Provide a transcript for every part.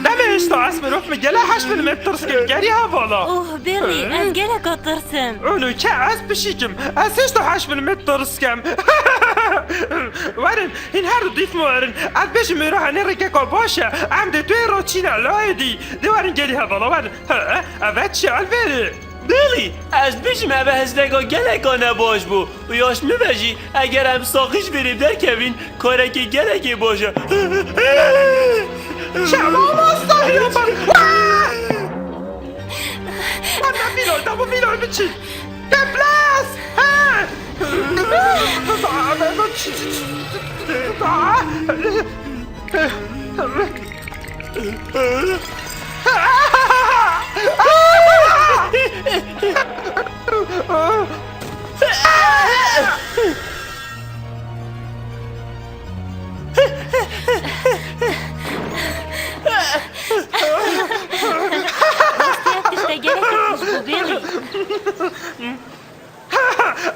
دمش تا اسم روف مگله 8 متر سکم گری ها بالا اوه بیلی از گله کترسم اونو که از بشیکم از 6 تا 8 متر سکم ورن این هر دو دیف مورن از بش میره هنه رکه که باشه ام ده توی رو چین علای دی ورن گری ها بالا ورن اوه چه البری بلی از بیشم اوه هزدگا گلگا نباش بو و یاش میبجی اگر هم ساقیش بریم در کبین کارکی گلگی باشه شما مستحیل بر من میلال دمو میلال بچین دبلاس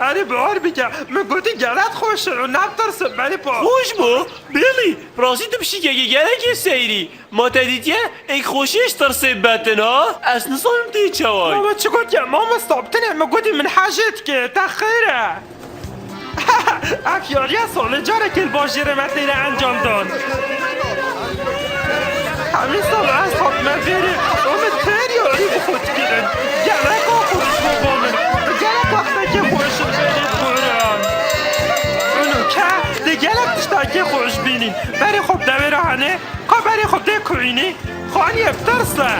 أنا بعربك من قلت جالات خوش ونبتر سبالي با خوش بو بلی راستی تو بشی که گلگی سیری ما تدیدیه ایک خوشیش ترسه بتن ها از نصانم تی چوای ماما چه قلت يا ماما استوبتني ما قلت من حاجتك تأخيرة أفيار يا سال جارك الباجر متين انجام داد همین سال از خود مبیری اومد تریاری بخود گیرن گلک ها خوش بابامن گلک وقتا که خوش برید برن اونو که ده گلک دشتا که خوش بینین بری خوب ده برهنه که بری خوب ده کوینی خانی افترسه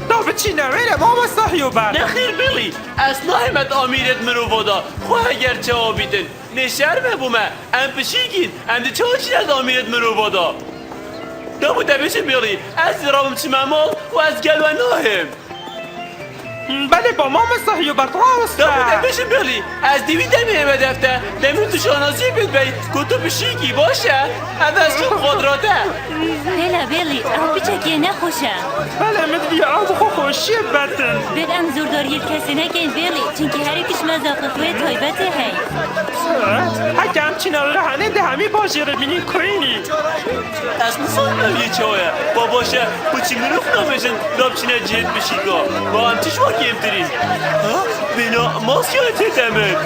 دا بچی نویره ماما صحیو بر نخیر بلی از نهمت آمیرت مرو ودا خواه اگر چه آبیدن نشرمه بومه ام پشیگین ام ده چه هاچی از آمیرت مرو ودا دا بوده بشه بلی از رابم چه ممال و از گلوه ناهم بله با ماما صحیو بر راسته دا بوده بشه بلی از دیوی دمیه به دفته دمیر تو شانازی بید بید کتو پشیگی باشه از چون خودراته هلا بیلی او بچکی نخوشه بله مدوی آب خو خوشیه بتن بل ام زورداری کسی نگین بیلی چونکه هر یکیش مزاقفوی تایبته هی هکه همچین رهنه ده همی باجه رو بینی کوینی از نصان یه چایه با باشه بچی مروف نمیشن دابچینه جهت بشیگا با هم چیش واقعی امترین بنا ماسیاته دمه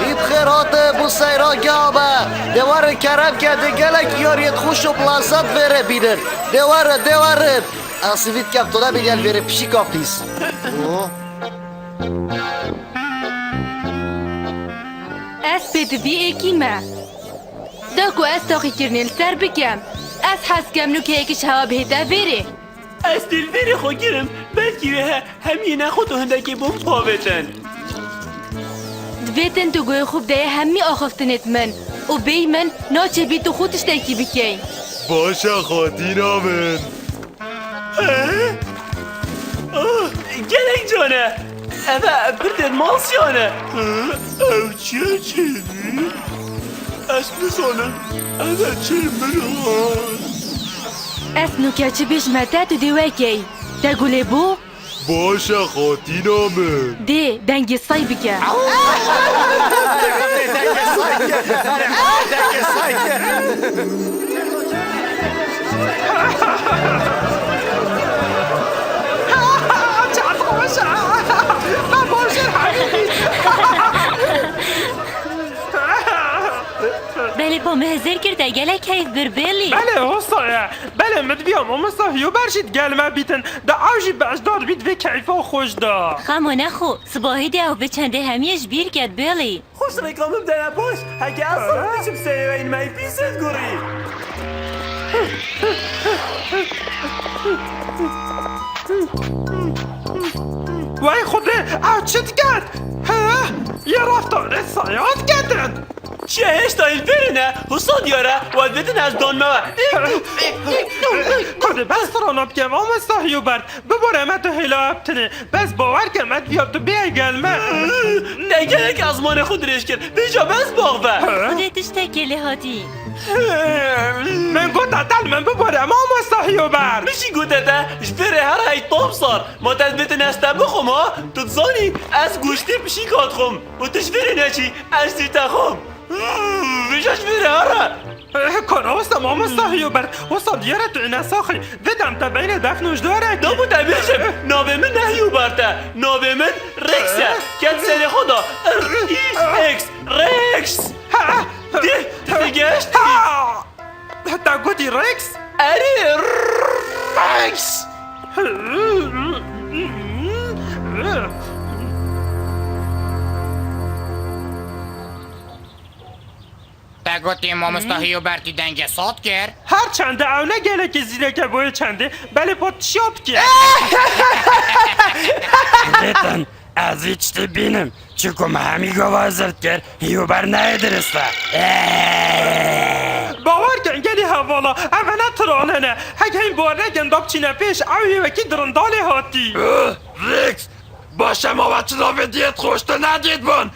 اید خیرات بو سیرا گابه دوار کرم که دگلک یاریت خوش و بلازات وره بینن دواره اسیوید کم تو نبینیل وره پیشی کافیس از بدوی ایکی ما داکو از تاقی کرنیل سر بکم از حس کم نو که یکیش هوا بهتا وره از دلوری خو گرم بلکی به همیه نخود و هندگی بوم پاوتن دویتن تو گوی خوب ده همی آخفتنت من و بی من ناچه بی تو خودش تکی بکی باشه خاطینا من گلک جانه اوه بردن ماسیانه او چیه چیزی؟ از نسانم اوه چه مران از نوکه چه بیش مده تو دوکی ده گوله بو باشه خاطینا من ده دنگی سای بکم چند خوشه من باجه حقیقی بله با مهزر کرده گله کیف بر بیلی بله حسایه بله مدوی ماما صحیو برشید گلمه بیتن ده آجی بجدار بید و کیفه خوش دا خمو نخو صباحی ده او بچنده همیش بیر کرد بیلی خوش رکامم در باش اگه اصلا میشم سری و این مای پیست گوری وای خوده او چت کرد یه رفتار سایات کردن چیه هشتا این برنه حساد یاره باید بدن از دان موه کده بس راناب که ماما صحیو برد بباره امت تو هیلا ابتنه بس باور که امت بیاد تو بیای گلمه نگه یک ازمان خود ریش کرد بیجا بس باغ خودتش تکلی هاتی من قلت أتعلم من ببرا ما مستحيو بر مشي قوتتا جبري هر هاي طوب صار ما تثبت نستبخم ها تتظاني از گوشتی بشي كاتخم وتشفري ناشي از تتخم مش اشفري هرا كان وسط ما مستحيو بر وسط ديارة عنا ساخي بدم تبين دفن وجدارك دابو تبيشم نابه من نهيو برتا نابه من ريكسا كات سنة خدا اكس ريكس دي تتجاشتي حتى قلتي ريكس اري ريكس تا گوتی ما مستحیو برتی دنگ ساد کرد هر چنده او نگله که زیده که باید چنده بله پات شاب که Leten, az içti benim. Çünkü hemi gavazırt ker, hiyobar ne درسته. باور کن گلی حوالا اونا تراننه هک این باره گنداب چینه پیش اوی وکی درندالی هاتی Rex, başım avaçına ve diyet hoştu ne diyet bun?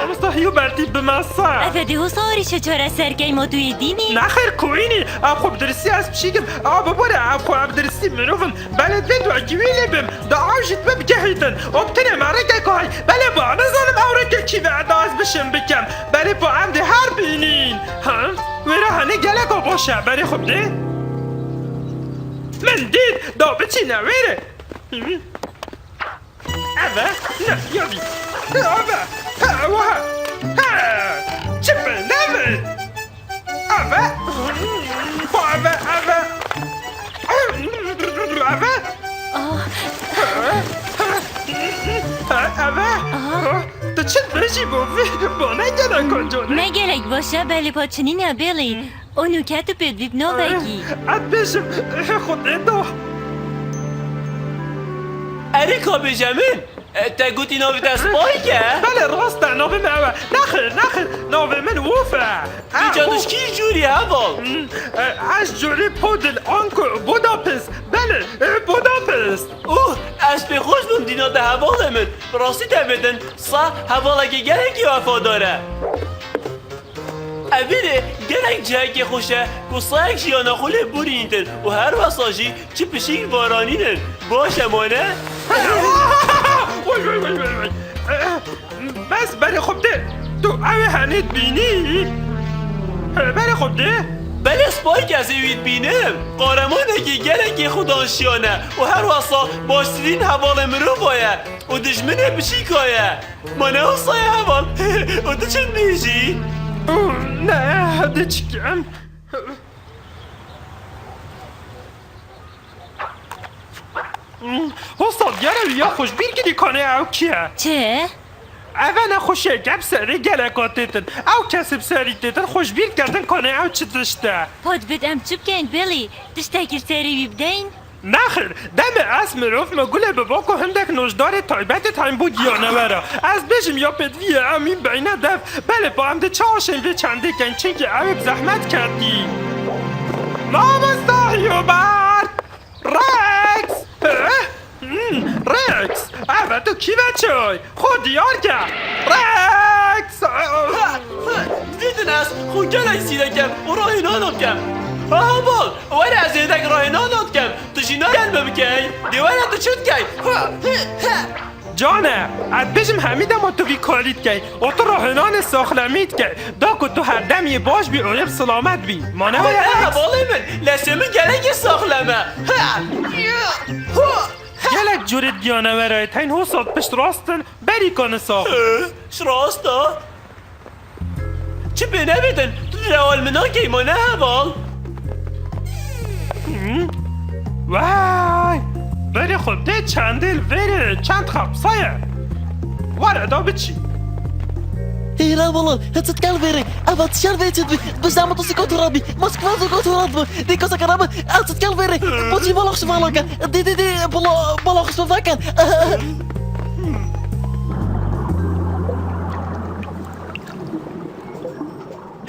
مستحيو برتي بمسا افدی و ساری شجره سرگی ما دوی دینی نخير كويني ابخو بدرسي اس بشيكم بابورا ابخو بدرسي منوفم بلد بيت وجويلي بم دا عوجت ببجهيتن وبتني معركة كاي بلا با انا ظالم اورك كيف اعداز بشم بكم بلا با عمدي هاربينين ها ويرا هني جالك وبوشا بلي خب دي من ديد دا بتشينا ويري أبا لا يبي أبا ها وها ها شبه نمل أبا أبا أبا أبا أبا تشد بشي بوفي بونا جدا كنجوني نه گلک باشه بله پاچنی نبیلی اونو کتو بدویب نوگی عد بشم خود ادو اريكا بجميل تا قوتي نوفي دا سبايكا بله راست نوبه معه نخل نوبه من وفا جادوش كي جوري هبال از جوری پودل آنکو بوداپست بله بوداپست اوه از به خوش بون دینا ده هبال من براستی تبدن صح هبالك گلکی وفاداره اویره گلک جهک خوشه که صحک شیانه خوله بورینتن و هر وساجی چی پشیک بارانینن باشه مانه؟ وای بس بله خب ده تو اوه هنید بینی بله خب ده بله سپای کسی وید بینم قارمانه که گلک خودانشیانه و هر واسا باشترین حوال مرو باید و دشمنه بشیکایه مانه و سایه حوال و تو چند بیشی؟ نه هده چکم استاد گره یا خوش بیر گیری کنه او کیه چه؟ اوه خوشه گب سری گلکات دیدن او کسب سری دیدن خوش بیر کردن کنه او چی داشته پاد بدم چوب کن بلی دشتاکر سری بیبدین نخیر دم اسم روف مگوله بباکو هندک نوشدار تایبت تایم بود یا نورا از بشم یا پدویه امین بینه دف بله با هم ده چاشن به چنده کن چین که اوی زحمت کردی مامستاهیو برد رکس رکس اوه تو کی بچه خود دیار کرد رکس دیدن از خود گلک سیده کم و راه نانم کم بال وين عزيزك راهي نانات كم تجينا قلبه بكاي دي وين انت شد كاي جانه از بشم همیده ما تو بی کالیت که او تو راهنان ساخلمید که دا که تو هر دم یه باش بی اونیب سلامت بی ما نباید بالي من لسه من گلک ساخلمه گلک جورت گیانه ورای تین هو ساد پشت راستن بری کنه ساخل شراستا چه بینه بیدن تو روال منا که ما نه بال وای بری خود ده چندل وره چند خبسایه واره دا بچی هيرا والله هتتكلم فيري ابا تشال فيتد بس دام تصيكو ترابي موسكوا زوكو ترابي دي كوسا كرابا هتتكلم فيري بوتي بلوخش فالاكا دي بلوخش فاكن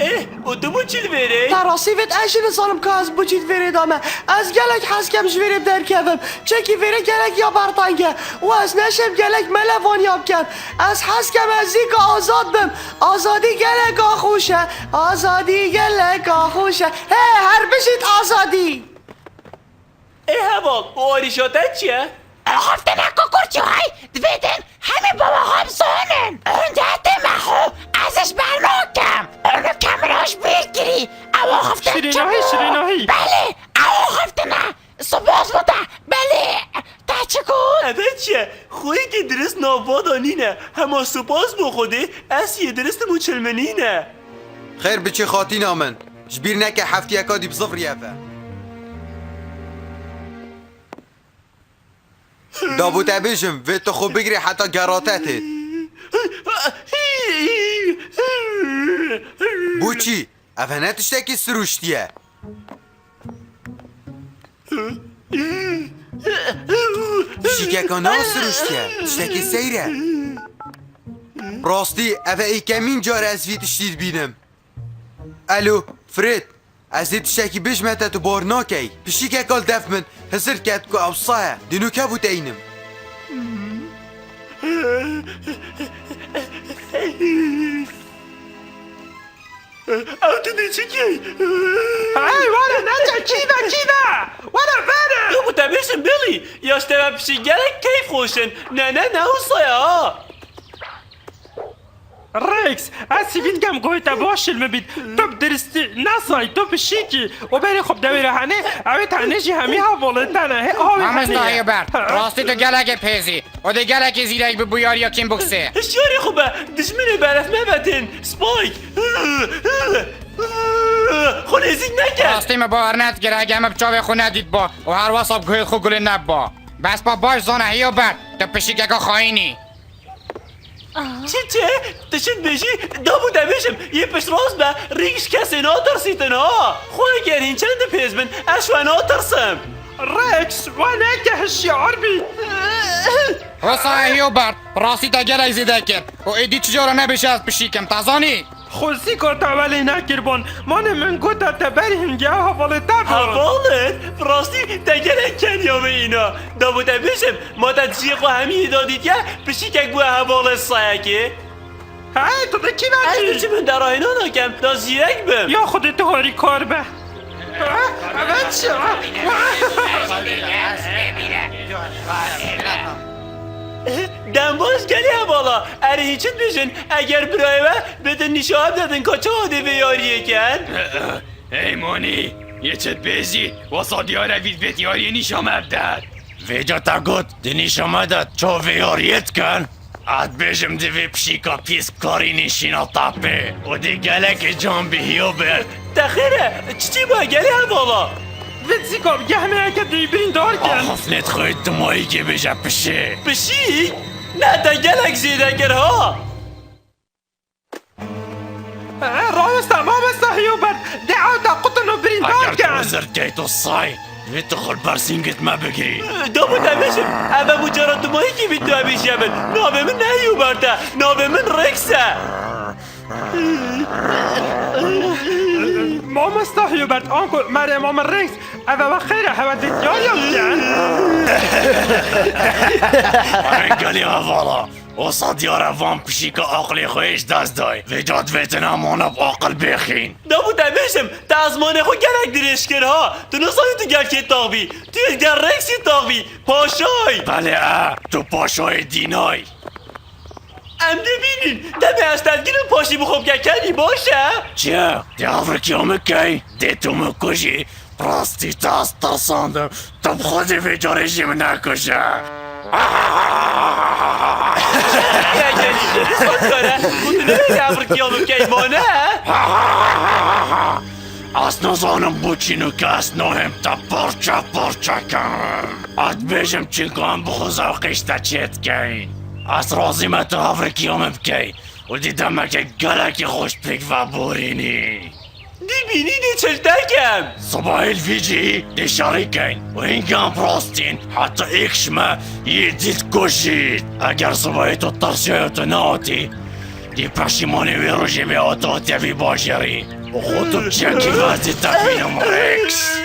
ايه و تو بو چیل ویری؟ تراسیفت اشین سالم که از بچید ویری دامه از گلک حسکم جویریم در کبم چکی ویری گلک یا برطنگه و از نشم گلک ملوان یاب کم از حسکم از دیگه آزاد بم آزادی گلک آخوشه آزادی گلک آخوشه هر بشید آزادی ای هوال و آریشاتت چیه؟ هفته نکو کرچو های دویدن همه بابا هم سونن اون دهده مخو ازش برناکم اونو کمراش بگیری اما هفته شیریناهی بله اما هفته نه سپاس بوده بله تا چه کن اوه چیه؟ خویی که درست نوادا نینه همه سپاس بخوده از یه درست مچلمنینه خير بچي خاطينا من جبير نكا حفتي اكادي بصفر يافا دابو تابيجم فيتو خو بقري حتى قراتاتت بوچي افنا تشتكي سروشتيا شيكاكانا سروشتيا تشتكي سيرة راستي افا اي كمين جار از في تشتيد بينم الو فريد از تشتكي بيش متى تبارناكي بشيكا كال دف من هزر كاتكو اوصايا دينو كابو تاينم او تدي چيكي ای وانا نجا كيدا وانا فانا دو متابعشن بيلي يا اشتبه بشي جالك كيف خوشن نه وصايا ريكس اسفين كم قويت باش المبيد طب درستي نصاي طب شيكي وبالي خب دويره هني اويت هنجي همي هاولتنا مامستا هیو برد راستی تو گلک پیزی و ده گلک زیرک به بویاری یا کیم بکسه اشياري خوبه دشمن برف مبتن سبايك خو نزيك نكر راستی ما باور ند گره اگه همه بچاوه خو ندید با و هر واساب گوید خو گل نب با بس با باش زانه هیو برد تو پشی که خواهینی چه؟ تشد بشی دابو دمشم یه پش راست به ریش کسی ناترسیتن ها خواه اگر این چند پیز من اشوه ناترسم ريكس وانا كهالشعر بي واسا هیو برد راستی تا گلک زیده کرد و ایدی چجورا نبشه از پشی کم تازانی خوزي كنت اولي ناكربون ماني من قوتا تبالي هنجا هاولتا حوالت راستی تگرک کنیام اینا دابو دمشم ما تا تشیقو همین دادید که پشی که گوه حوال سایکه هاي تو ده كي از باكي چه من در آینا ناکم دا زیرک بم يا خودت هاري كار به دنباش گلی حوالا اره هیچت بشن اگر برایوه بدن نشاب دادن کچه آده به یاریه کن ای مانی یه چت بیزی واسا دیاره وید بیت یاری نیشام ابدد ویجا تا گود دی نیشام ابدد چو ویاریت کن اد بیجم دی وی پشیکا پیس کاری نیشینا تاپه و دی گلک جان بهیو برد تخیره چی با گلی حوالا ويتسي كوب جهمي هكا ديبين دار كان آخفنت خوید دمایی که بیجا پشه بشی؟ نه تا گلک زیده کرها رايس تمام استحيو بد دعوتا قطن برين دار اگر تو كان وزر کیتو سای ویتخل برسینگت ما بگیری دابو دمشم اما مجرد دمایی که بیتو همیش یمن نابه من نهیو برده نابه من رکسه ماما استحيو بد انكو مريم ماما الريكس اذا بخير هودي يوم كان گلی حوالا واسا دیاره وان پشیکا عقلی خویش دست دای ویجاد ویتنا مانب عقل بخین دابو دمشم تا از مانه خو گلک درش کرها تو نسانی تو گل که تاقبی تو گل رکسی تاقبی پاشای بله تو پاشای دینای ام بینین دمی از تدگیر پاشی بخوب کنی باشه چه؟ دی افرکیامه کی؟ دی تو مکشی؟ راستی تاست ترساندم تو خودی ویجا رژیم نکشه یا گلی رسان کاره خودو نمیدی افرکیامه کی مانه از نزانم بوچینو که از نوهم تا پرچه کم اد بیشم چیکام بخوزا قشتا چیت کین از رازیمت تو افرکیامه بکی و دیدم که گلکی خوش پیک و بورینی دی بینی دی چلتکم صباحی الفيجي دي شاركين وإن كان براستين حتى إكشما يديت كوشيت أجر صباحي تطرسيو تناوتي دي باشيموني ويروجي بأوتوتي في باشري خودتو چکی وقتی تبینم رکس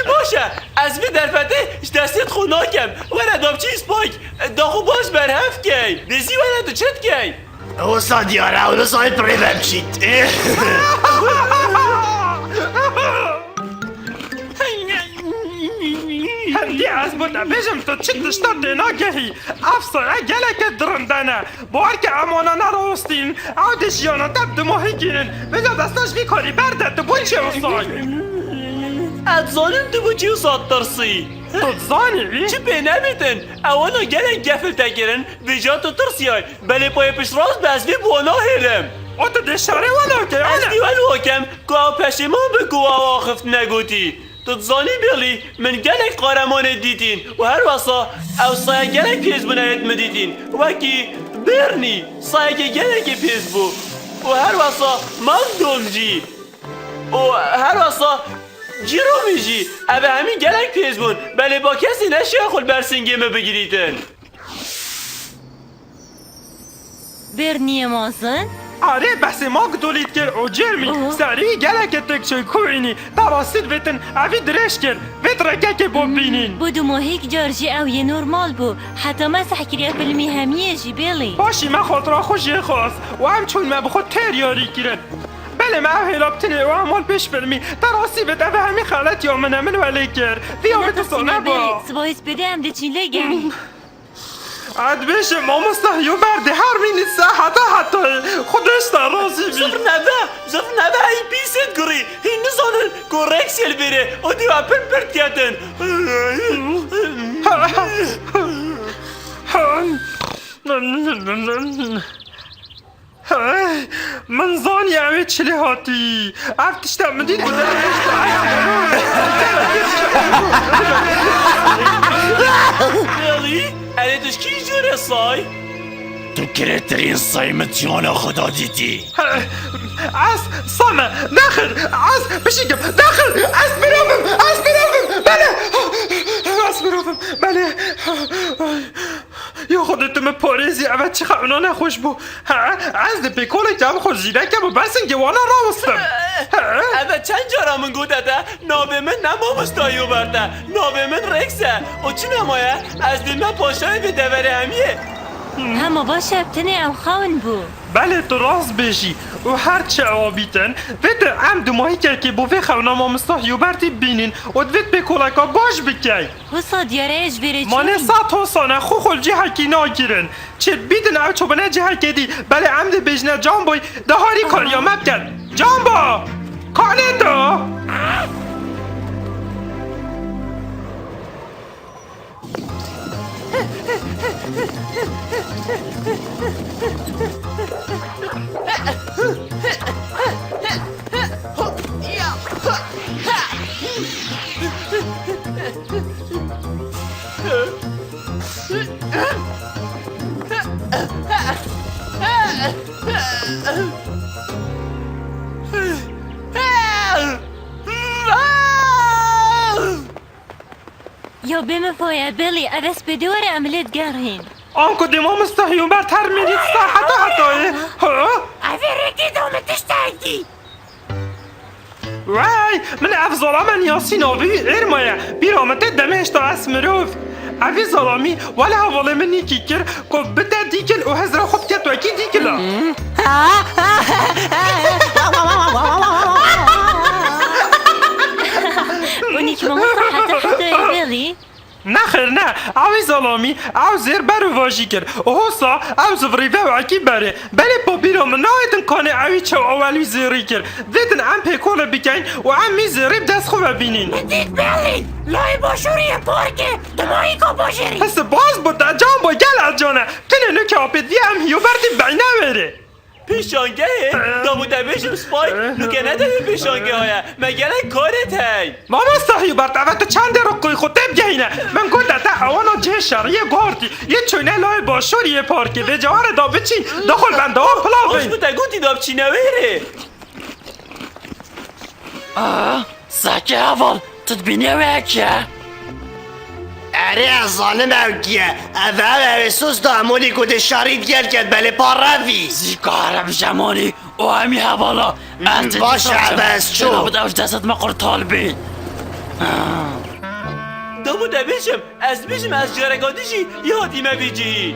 باشه از وی در فته دستت خو ناکم وره دابچی سپایک داخو باش برهف کی دزی وره دو چت کی استاد یاره اونو سایت پری بمشید هندی از بوده بجم تو چی تشتا دیناگهی افسایه گلک درندنه بار که امانا نراستین او دشیانا تب دماهی گیرین بجا دستاش بی کاری برده تو بون چه اصای از ظالم تو بچی و ساد ترسی تو زانی؟ چی به نمیدن اوانا گلک گفل تگیرن ویجا تو ترسی های بله پای پیش راست بزوی بوانا هیرم او تو دشاره وانا که از آنه دیوال واکم که او پشیمان بگو و آخفت نگوتی تو زانی بیلی من گلک قارمان دیدین و هر واسا او سایه گلک پیز بنایت مدیدین وکی برنی سایه گلک پیز بو و هر واسا من دومجی و هر واسا جیرو میجی اوه همین گلک پیز بون بله با کسی نشی خود برسنگیمه بگیریدن برنی مازن آره بس ما گدولید کرد او جرمی سریع گلک تک چوی کوینی تراسید ویتن اوی درش کرد ویت رکه که ببینین بودو ماهیک جارجی او یه نورمال بو حتی مسح کریا فیلمی همیه جی بیلی باشی من خاطرا خوشی خواست و همچون من بخود تریاری کرد بله ما هلابتنی و عمال پیش فیلمی تراسی بد اوه همی خالت یا من ولی کرد بیا بتصانه با سبایز بده هم ده چین لگم عاد بشه ما مستحیو برده هر مینی حتی خودش تراسی بی زفر نبه ای پیست گری هی نزانن گرکس یل بره او دیو اپن پرد کردن من زانی اوی چلی هاتی افتشتم مدید بوده بیلی الی دوش کی جوره سای تو کرترین سایمتیان خدا دیدی از سامه داخل از بشیگم داخل از بروفم بله از بروفم بله یا خودتون پاریزی اول چه خواهنا نخوش بو از ده پیکول کم خوش زیده که با بسن گوانا راستم اوه چند جارا من گودته نابه من نما مستایو برده نابه من رکسه و چی نمایه از دی من پاشای به دوره همیه همه باشه ابتنی او خاون بو بله تو راست بشی و هر چه آبیتن ویت ام دو ماهی که بو وی خونا ما مستحیو برتی بینین و دویت پیکولکا باش بکی حسا دیاره اج بره مانه چون سات حسانه خو خل جه کی ناگیرن چه بیدن او چوبنه جه کدی بله عمد بجنه جانبوی دهاری کاریا مبکن جانبا کانه تو یا بیم فایا بیلی اوست بدواره عملیت گرهین آنکو دیما مستحیو برتر میرید حتی ها؟ اوه رکی دومه تشتاکی وای من افضل من یاسین آوی ارمایه بیرامته دمهش تا اسمروف اوی ظلامی ولی حواله من نیکی کر که بده دیگل او هزر خود کت و اکی دیگلا اونی که ماما حتی بیلی نخیر نه اوی ظلامی او زیر برو واجی کرد او حسا او زفریفه و اکی بره بله با بیرام نایدن کانه اوی چو اولی زیری کرد دیدن ام پیکول بکن و ام می زیری دست خوب بینین دید بیلی لای باشوری پارکه دمایی که باشری هسه باز بود جان با گل جانه تنه نو که آپید هم هیو بردی بینه بره پیشانگه داموده بشم سپای نوکه نداری پیشانگه های مگه کارت هی ماما صحیح برد اوه چند رو قوی خود تب گهینه من گود ده اوانا جه شریه گاردی یه چونه لای باشوری پارکی به جوار دا بچین داخل بنده ها خوش پلاوین بوده گوتی داب چی نویره ساکه اول تدبینی وکه اره ظالم او کیه او سوز دامونی کده شارید گل کد بله پاروی زیکارم جمانی و همی حوالا باشه بس چو نبودوش دستت ما قرطال بی دمو دبیشم از بیشم از جرگادیشی یادیمه بیجی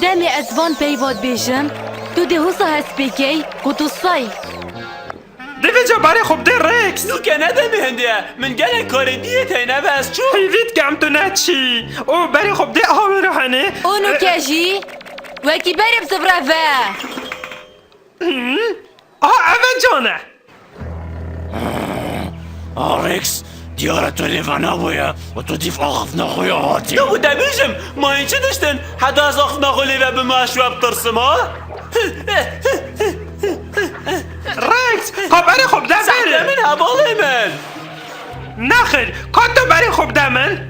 دمی از وان پیواد بیشم تو دهوسا هست بگی قدوسای دیویجا برای خوب ده رکس نو که ندمی هنده من گله کار دیه تینه بس چو حیویت گم تو نچی او برای خوب ده آوه رو هنه اونو کجی وکی بریم سفره اوه جانه آرکس دیاره تو لیوانا بویا و تو دیف آخف نخوی هاتی دمو دبیشم ما این چه داشتن حتی از آخ نقلی و به مشروب ترسم ها رکس خب برای خوب ده بره من حواله من نخیر کاتو برای خوب ده من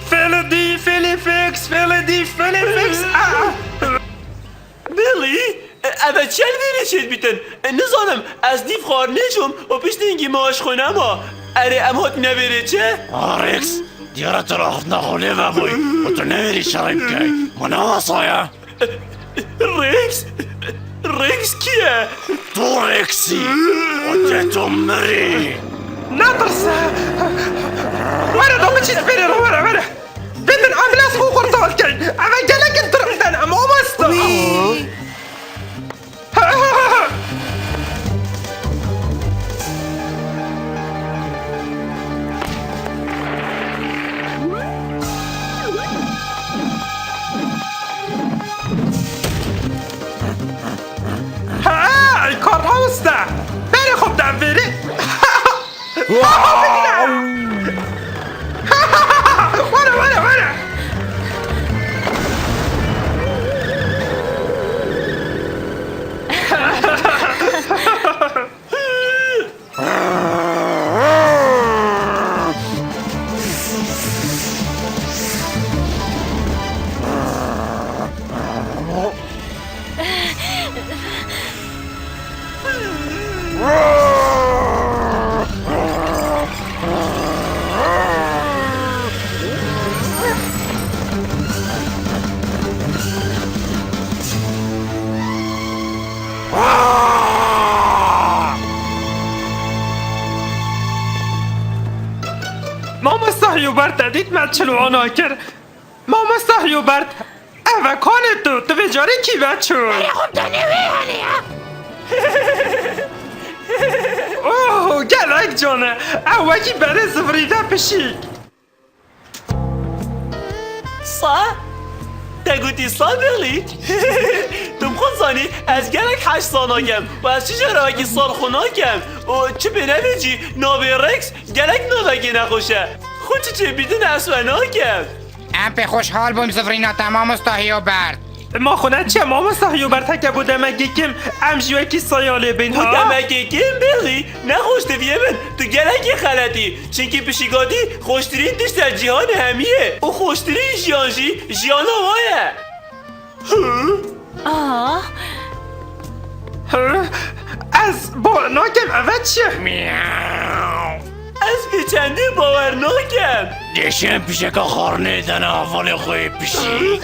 فیلدی فیلی فیکس بیلی اوه چل ویره شد بیتن نزانم از دیف خار نشم و پیش دینگی ماش خونم ها اره ام هات نویره چه؟ آرکس دیاره تو آخف نخوی و بوی و تو نویری شریب کی منا وصایا ریکس کیه؟ تو رکسی و ده تو مری نترسه وره دو چیز بره رو وره بدن املاس خو قرطال کن اما گلک انترمدن اما امستا های کار هاسته بره خوب دم بره وره ماما صهیوبرت دید من چلو آنا کر ماما صهیوبرت اوه کانه تو بجاره کی بچون خب دنوی هنی اوه گلک جانه اوه کی بره زفریده پشیک صح؟ تگوتی صح بیلی؟ تم خود زانی از گلک 8 ساناگم و از چه جراحی سال خوناگم و چه بنویجی ناوی رکس گلک نوگی نخوشه خود چه بیدن اسواناگم ام به خوشحال بوم زفرینا تمام استاهی و برد ما خونه چه ماما صهیوبرت که بوده مگه کم امجوه کی سایاله بین ها بودمکی کم بیلی نخوشته بیه من تو گلکی خلطی چنکی پشیگادی خوشترین تش در جهان همیه و خوشترین جیانجی جیان هوایه آه از با ناکم اوه چه از بیچنده باورناکم دیشم پیشه که خارنه دن اول خوی پیشی